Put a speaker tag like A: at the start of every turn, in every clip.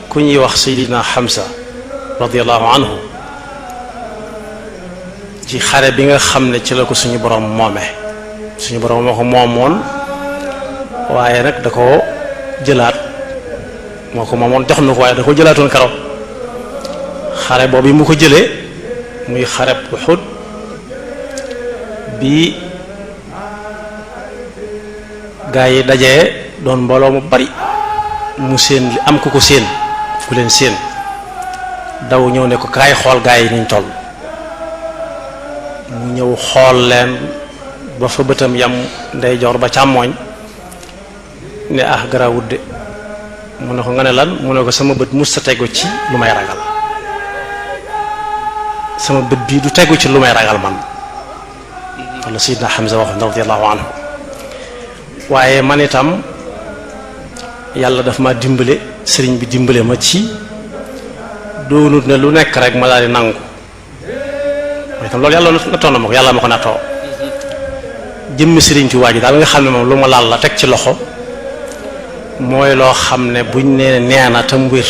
A: ku ñuy wax Seydina Hamza radiyallahu anhu ci xare bi nga xam ne ci la ko suñu borom moome suñu borom moo ko moomoon waaye nag da ko jëlaat moo ko moomoon jox na ko waaye da ko jëlaatoon karaw xare boobu mu ko jëlee muy xare Uhud bi gaa yi dajee doon mbooloo mu bari mu seen li am ku ko seen ku leen seen daw ñëw ne ko kaay xool gaa yi niñ toll mu ñëw xool leen ba fa bëtam yam ndeyjoor ba càmmooñ ne ah garawut de mu ne ko nga ne lan mu ne ko sama bët mus sa tegu ci lu may ragal sama bët bii du tegu ci lu may ragal man walla Seydina Hamza wax radiyallahu anhu waaye man itam yàlla daf ma dimbale sëriñ bi dimbale ma ci doonut ne lu nekk rek ma daal di nangu mooy itam loolu yàlla nattoo na ma ko yàlla ma ko nattoo jëmmi sëriñ ci waa ji daal nga xam ne moom lu ma laal la teg ci loxo mooy loo xam ne buñ nee nee na tam wér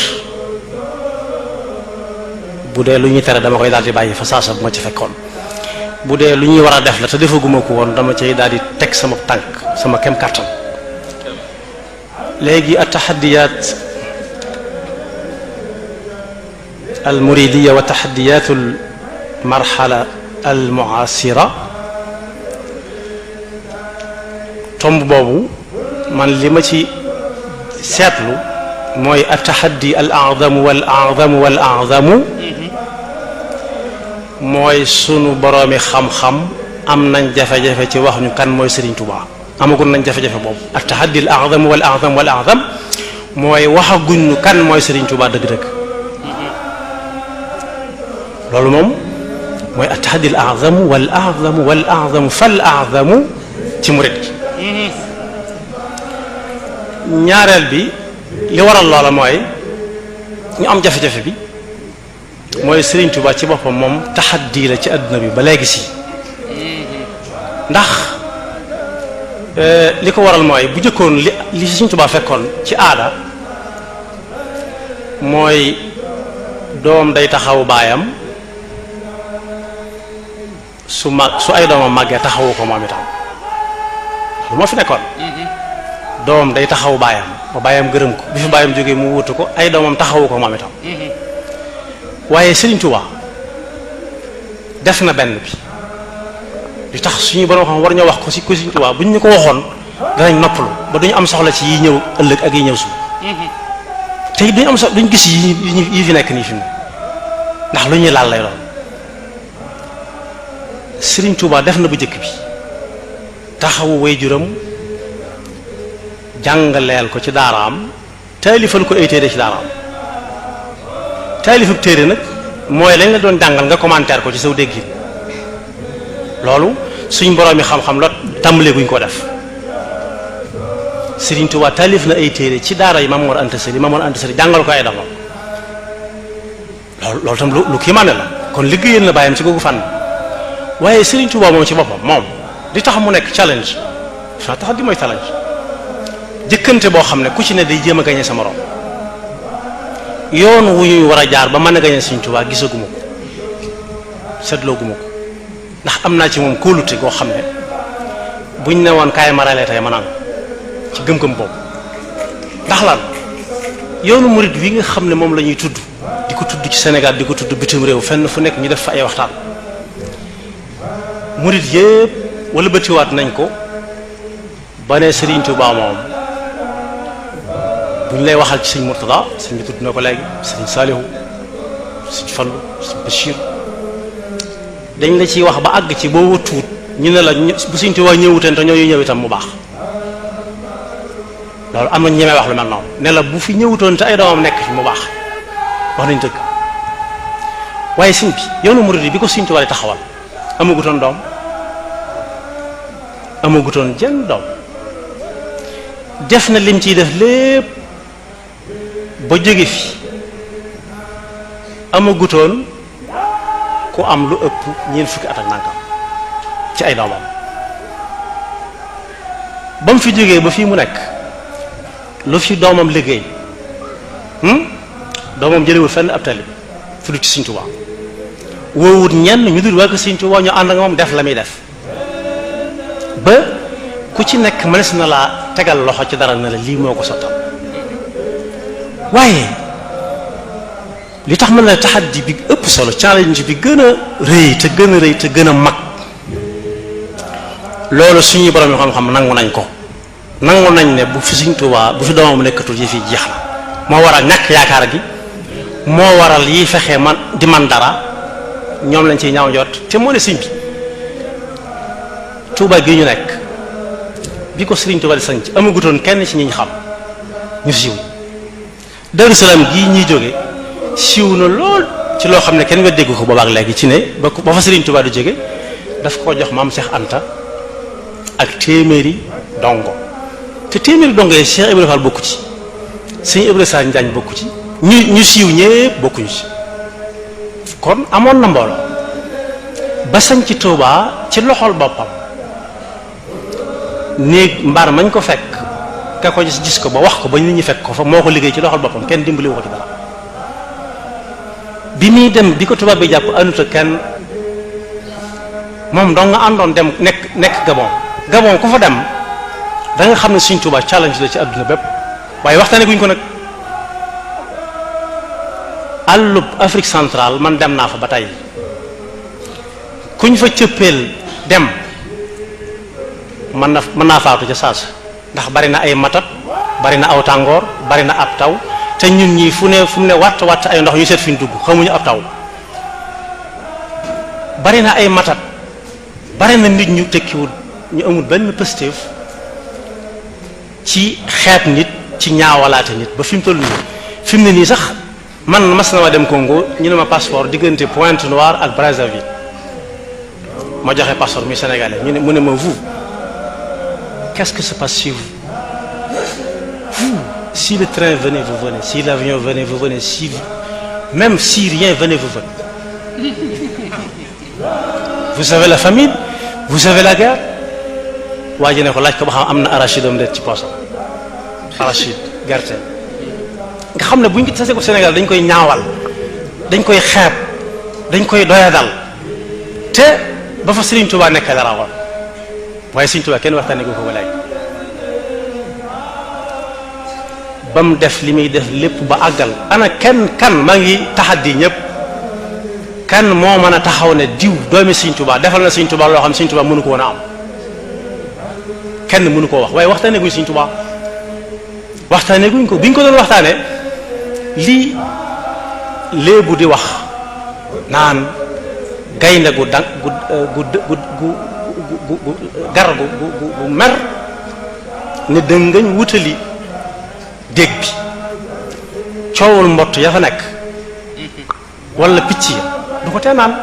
A: bu dee lu ñuy tere dama koy daal di bàyyi fa saasa bu ma ci fekkoon bu dee lu ñuy war a def la te defaguma ko woon dama cay daal di teg sama tànk sama kem kàttan léegi at-tahaddiyat al-muridiyya wa tahaddiyat al-marhala al-mu'asira tomb boobu man li ma ci seetlu mooy at-tahaddi al-a'zamu wal-a'zamu wal-a'zamu mooy sunu boroomi xam-xam am nañ jafe-jafe ci wax ñu kan mooy Serigne Touba amagul nañ jafe-jafe boobu at-tahaddi al-a'zam wal-a'zam wal-a'zam mooy waxaguñ ñu kan mooy Serigne Touba dëgg-dëgg loolu moom mooy at-tahaddi al-a'zam wal-a'zam wal-a'zam fal-a'zam ci murid gi ñaareel bi li waral loola mooy ñu am jafe-jafe bi mooy Serigne Touba ci boppam moom taxaddi la ci àdduna bi ba léegi si ndax li ko waral mooy bu jëkkoon li Serigne Touba fekkoon ci aada mooy doom day taxaw baayam su ay doomam màggee taxawu ko moom itam lu moo fi nekkoon doom day taxaw baayam ba baayam gërëm ko bi fi baayam jógee mu wutu ko ay doomam taxawu ko moom itam waaye Serigne Touba def na benn bi li tax suñu borom xam war ñoo wax ko ci Serigne Touba buñ ñu ko waxoon danañ noppalu ba duñu am soxla ci yi ñëw ëllëg ak yi ñëw suba te duñu am soxla duñ gis yi fi nekk nii fi mu ndax lu ñuy laal lay doon Serigne Touba def na bu jëkk bi taxawu waajuram jàngaleel ko ci daaraam taalifal ko ay téere ci daaraam taalifub téere nag mooy lañ la doon jàngal nga commentaire ko ci saw déggin loolu suñ borom mi xam-xam la tàmbalee guñ ko def Serigne Touba taalif na ay téere ci daara yi Maam Mor Anta Sali jàngal ko ay doomam loolu tam lu kii maane la kon liggéeyal na bàyyam ci googu fànn waaye Serigne Touba moom ci boppam moom di tax mu nekk challenge fa tax di mooy challenge jëkkante boo xam ne ku ci ne day jéem a gañe sa morom yoon wu ñuy war a jaar ba mën a gañe Serigne Touba gisaguma ko seetlooguma ko ndax am naa ci moom kóolute goo xam ne buñ ne woon kaay marale tey ma naan ci gëm-gëm boobu ndax lan yoonu murid wi nga xam ne moom la ñuy tudd di ko tudd ci Sénégal di ko tudd bitim réew fenn fu nekk ñu def fa ay waxtaan murid yépp wala bëtiwaat nañ ko ba ne Serigne Touba moom bu ñu lay waxal ci sëñ Murtada sëñ bi tudd na ko léegi sëñ Saalihu sëñ Fallu sëñ Bachir dañ la ciy wax ba àgg ci boo wëtuwut ñu ne la bu sëñ Touba ñëwuteen te ñooñu ñëw itam mu baax loolu am na ñemee wax lu mel noonu ne la bu fi ñëwutoon te ay doomam nekk fi mu baax wax nañ dëgg waaye sëñ bi yoonu murid bi ko sëñ Touba di taxawal amagutoon doom amagutoon jenn doom def na lim ciy def lépp ba jóge fi amagutoon ku am lu ëpp ñeent fukki at ak nangam ci ay doomam ba mu fi jógee ba fii mu nekk lu fi doomam liggéey doomam jëlewul fenn ab talib fu du ci Sëriñ Tuubaa woowut ñenn ñu dul waa ko Sëriñ Tuubaa ñu ànd ak moom def la muy def ba ku ci nekk mënees na laa tegal loxo ci dara na la lii moo ko sottal waaye li tax mën na taxaddi bi ëpp solo challenge bi gën a rëy te gën a rëy te gën a mag loolu suñuy borom yoo xam-xam nangu nañ ko nangu nañ ne bu fi Sëriñ Tuubaa bu fi doomam nekkatul yi fi jeex na moo waral ñàkk yaakaar gi moo waral yi fexe man di man dara ñoom lañ ciy ñaaw njort te moo ne sëñ bi Tuubaa gi ñu nekk bi ko Sëriñ Tuubaa di sanc amagutoon kenn ci ñi ñu xam ñu siiw Daaru Salaam gii ñuy jóge siiw na lool ci loo xam ne kenn nga dégg ko boobaak léegi ci ne ba fa Sëriñ Tuubaa di jóge daf ko jox maam Cheikh Anta ak téeméeri dongo te téeméeri dongo yi Cheikh Ibrahima Fall bokku ci Sëriñ Ibrahima Sall Njaañ bokku ci ñu siiw ñépp bokkuñu ci kon amoon na mbooloo ba sañ ci Tuubaa ci loxol boppam néeg mbaar mañ ko fekk ka ko gis ko ba wax ko ba nit ñi fekk ko fa moo ko liggéey ci loxol boppam kenn dimbali wu ko ci dara bi muy dem bi ko tubaab bi jàpp anuta kenn moom dong nga àndoon dem nekk Gabon ku fa dem da nga xam ne Sëriñ Tuubaa challenge la ci àdduna bépp waaye waxtaane guñ ko nag àllub Afrique centrale man dem naa fa ba tey kuñ fa cëppeel dem mën naa faatu ca saas ndax bari na ay matat bari na aw tàngoor bari na ab taw te ñun ñii fu mu ne watt ay ndox ñu seet fi ñu dugg xamuñu ab taw bari na ay matat bari na nit ñu tekkiwul ñu amul benn positif ci xeet nit ci ñaawalaate nit ba fi mu toll nii fi mu ne nii sax man mas na ma dem Congo ñu ne ma passeport diggante Pointe-Noire ak Brazzaville ma joxe passeport mi sénégalais mu ne ma vous qu'est-ce que se passe chez vous si le train venait vous venez si l'avion venait vous venez même si rien venait vous venez vous savez la famine vous avez la guerre waa ji ne ko laaj ko ba xam am na arachide am det ci poosam arachide gerte nga xam ne buñ ko tasee ko Sénégal dañ koy ñaawal dañ koy xeeb dañ koy doyadal te ba fa Sëriñ Tuubaa nekk dara woon waaye Sëriñ Tuubaa kenn waxtaanee ko ba léegi ba mu def li muy def lépp ba àggal ana kan maa ngi taxaddi ñëpp kan moo mën a taxaw ne diw doomi Sëriñ Tuubaa defal na Sëriñ Tuubaa loo xam Sëriñ Tuubaa mënu ko woon a am kenn mënu koo wax waaye waxtaanee guñ Sëriñ Tuubaa waxtaanee guñ ko biñ ko doon waxtaanee lii léebu di wax naan gaynde gu dang gu gar gu mer ne dëngañ wutali dégg bi coowul mbott ya fa nekk wala picc ya du ko tee naan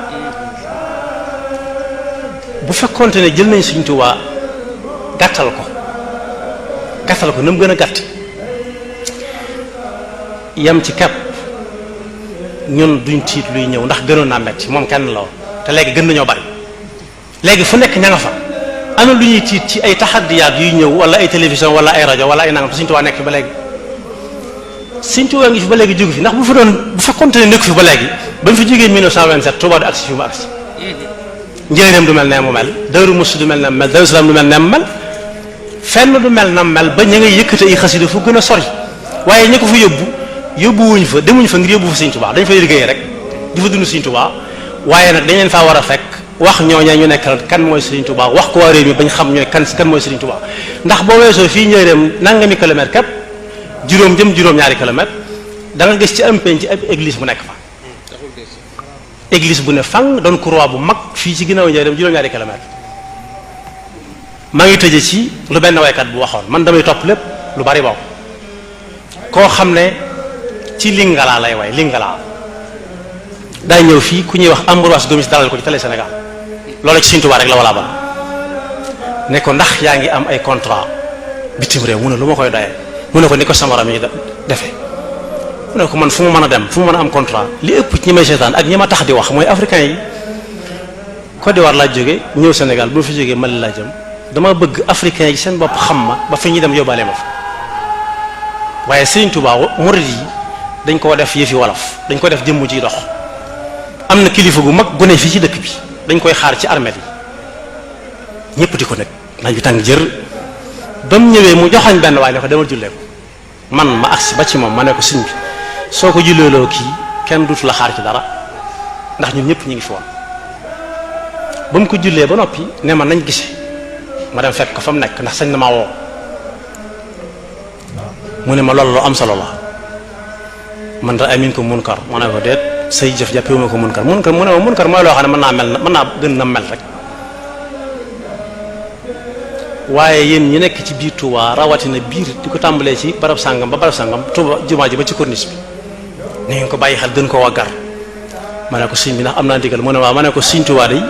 A: bu fekkoonte ne jël nañ Sëriñ Tuubaa gàttal ko na mu gën a gàtt yam ci kepp ñun duñ tiit luy ñëw ndax gënoon naa metti moom kenn la woon te léegi gën nañoo bari léegi fu nekk ña nga fa ana lu ñuy tiit ci ay taxaddiyaat yuy ñëw wala ay télévision wala ay rajo wala ay nangam te Sëriñ Tuubaa nekk fi ba léegi Sëriñ Tuubaa ngi fi ba léegi jógu fi ndax bu fekkoonte ne nekk fi ba léegi ba mu fi jógee 1927 Tuubaa du agsi fi mu agsi njëriñam du mel ne mu mel Daaru Muxti du mel ne mu mel Daaru Salaam du mel ne mu mel fenn du mel na mel ba ña ngay yëkkate ay xasida fu gën a sori waaye ña ko fa yóbbuwuñ fa demuñ fa ngir yóbbu fa Sëriñ Tuubaa dañ fay liggéey rek di fa dund Sëriñ Tuubaa waaye nag dañ leen faa war a fekk wax ñooña ñu nekk kan mooy Sëriñ Tuubaa wax ko waa réew mi bañ xam ñooy kan mooy Sëriñ Tuubaa ndax boo weesoo fii njëreem nangami kilomètre képp juróom-ñaari kilomètre da nga gis ci am penc ci ab église bu nekk fa église bu ne fang doon croix bu mag fii ci ginnaaw njëreem juróom-ñaari kilomètre maa ngi tëje ci lu benn waykat bu waxoon man damay topp lépp lu bari bokk koo xam ne ci Lingala lay way Lingala day ñëw fii ku ñuy wax Ambroise Gomis dalal ko ci télé Sénégal loolu ci Sëriñ Tuubaa rek la wala ba ne ko ndax yaa ngi am ay contrat bitim réew mu ne lu ma koy doyee mu ne ko ni ko sama ram yi defee mu ne ko man fu mu mën a dem fu mu mën a am contrat li ëpp ci ñi may seetaan ak ñi ma tax di wax mooy africain yi Côte d'Ivoire laa jóge ñëw Sénégal bu ma fi jógee Mali laa jëm dama bëgg africain yi seen bopp xam ma ba fi ñuy dem yóbbaale ma fa waaye Sëriñ Tuubaa murid yi dañ koo def yëfi wolof dañ ko def jëmm ji dox am na kilifa gu mag gu ne fii ci dëkk bi dañ koy xaar ci armée yi ñëpp di ko nekk naaj bi tàng jër ba mu ñëwee mu joxañ benn waaye ne ko demal jullee ko man ma agsi ba ci moom ma ne ko sëñ bi soo ko julleeloo kii kenn duutu la xaar ci dara ndax ñun ñëpp ñu ngi fi woon ba mu ko jullee ba noppi ne ma nañ gise ma dem fekk ko fa mu nekk ndax sañ na maa woo mu ne ma loolu lu am solo la man raa minkum munkar ma ne ko déet say jëf jàppee ma ko munkar mu ne ma munkar mooy loo xam ne mën naa gën na mel rek waaye yéen ñi nekk ci biir Touba rawatina biir di ko tàmbalee ci barab sàngam ba barab sàngam Touba jumaa ji ba ci corniche bi ni ngeen ko bàyyi xel gën ko waggar ma ne ko sëñ bi ndax am naa ndigal mu ne waaw ma ne ko sëñ Touba day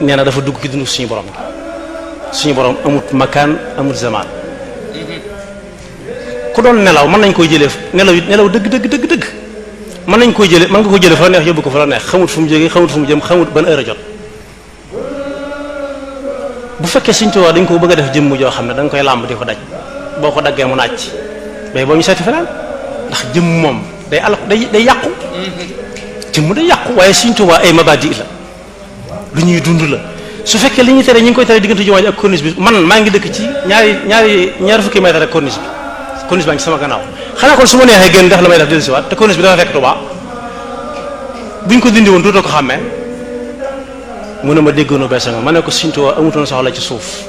A: nee na dafa dugg ci dundu suñu borom amut makaan amut zaman ku doon nelaw mën nañ koy jëlee nelaw dëgg mën nañ koy jëlee mën nga ko jëlee fa la neex yóbbu ko fa la neex xamut fu mu jógee xamut fu mu jëm xamut ban heure a jot bu fekkee Sëriñ Tuubaa dañ ko bëgg a def jëmm joo xam ne da nga koy làmb di ko daj boo ko daggee mu naaj mais boo ñu seeti feneen ndax jëmm moom day yàqu jëmm day yàqu waaye Sëriñ Tuubaa ay mabadi la lu ñuy dund la su fekkee li ñuy tere ñu ngi koy tere diggante jumaa ji ak corniche bi man maa ngi dëkk ci ñaari fukki mètre ak corniche baa ngi ci sama gannaaw xanaa kon su ma neexee génn def la may def dellusiwaat te corniche bi dafa fekk Tuubaa buñ ko dindi woon dootoo ko xàmmee mu ne ma déggoonu bees nga ma ne ko Sëriñ Tuubaa amutoon soxla ci suuf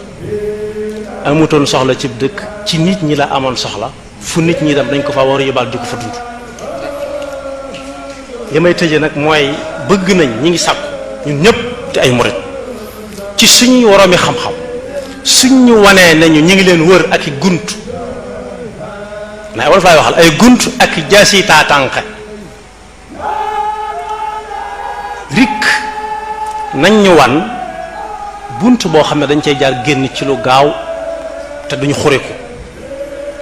A: amutoon soxla ci dëkk ci nit ñi la amoon soxla fu nit ñi dem dañ ko fa war a yóbbaal di ko fa dund li may tëjee nag mooy bëgg nañ ñi ngi sàkku ñun ñëpp te ay murit ci suñuy woroomi xam-xam suñ ñu wanee nañu ñi ngi leen wër ak i gunt na wala fay waxal ay gunt ak i jaasi taatànqe rik nañ ñu wan bunt boo xam ne dañ cey jaar génn ci lu gaaw te duñu xureeku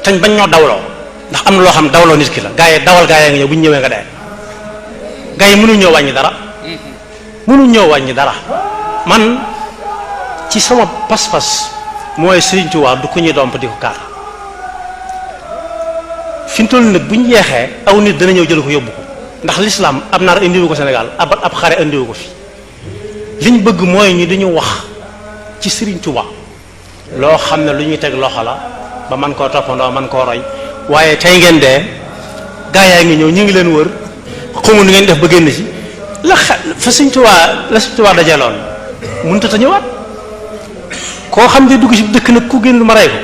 A: tañ bañ ñoo dawloo ndax am na loo xam ne dawloo nit ki la gaa yi dawal gaa yi nga ñëw bu ñu ñëwee nga dee gaa yi mënuñ ñoo wàññi dara man ci sama pas-pas mooy Sëriñ Tuubaa du ko ñuy domp di ko kaar fi mu toll nag bu ñu yeexee aw nit dana ñëw jël ko yóbbu ko ndax l'islam ab naar indiwu ko Sénégal ab xare indiwu ko fi liñ bëgg mooy ñu dañu wax ci Sëriñ Tuubaa loo xam ne lu ñuy teg loxo la ba man koo toppandoo man koo roy waaye tey ngeen dee gaa yaa ngi ñëw ñu ngi leen wër xamu nu ngeen def ba génn ci la fa Sëriñ Tuubaa dajeeloon mënut a ñëwaat koo xam ne dugg ci dëkk nag ku génn lu ma rey ko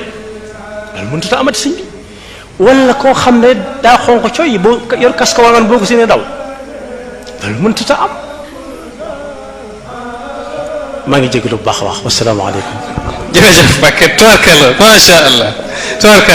A: loolu mënut a amati sëñ bi wala koo xam ne daa xonq coy boo yor kaska wangan boo ko séenee daw loolu mënut a am maa ngi jégalu bu baax a wax wasalaamaaleykum.
B: jërëjëf Mbacke tubaarkalla macha allah tubaarkalla